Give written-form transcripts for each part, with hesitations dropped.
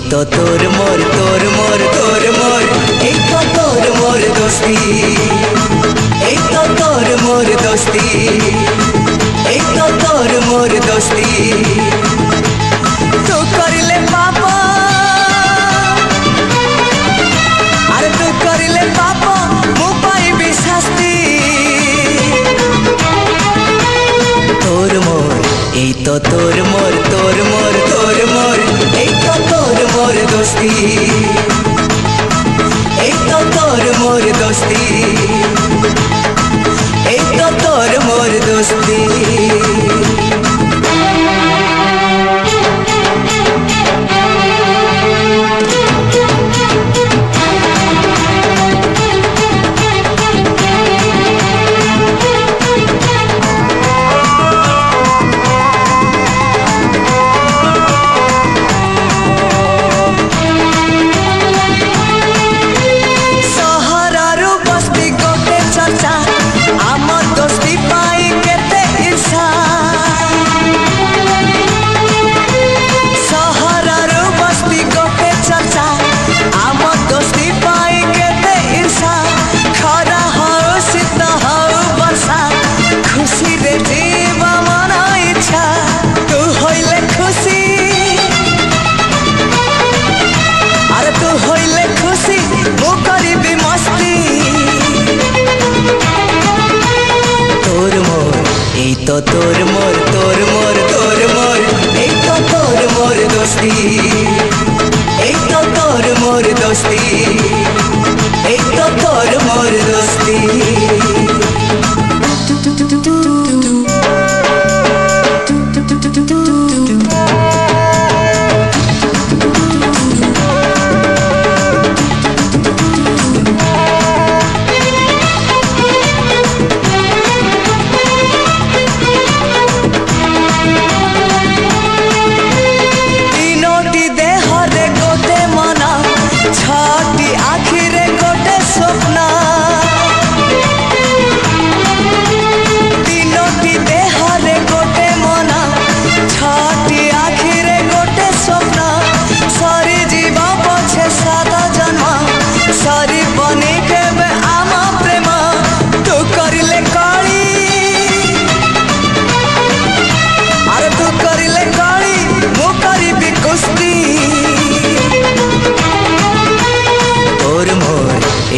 तो तोर मोर এই তো তোর মোর দোস্তি এই তো তোর মোর দোস্তি এই তো তোর মোর দোস্তি तू करिले पापा अरे तू करिले पापा मु पाइबी शास्ति तोर मोर এই তো তোর মোর এই তো তোর মোর দোস্তি এই তো তোর মোর দোস্তি এই তো তোর মোর দোস্তি तो तोर मोर এই তো তোর মোর দোস্তি এই তো তোর মোর দোস্তি এই তো তোর মোর দোস্তি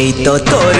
এই তো তোর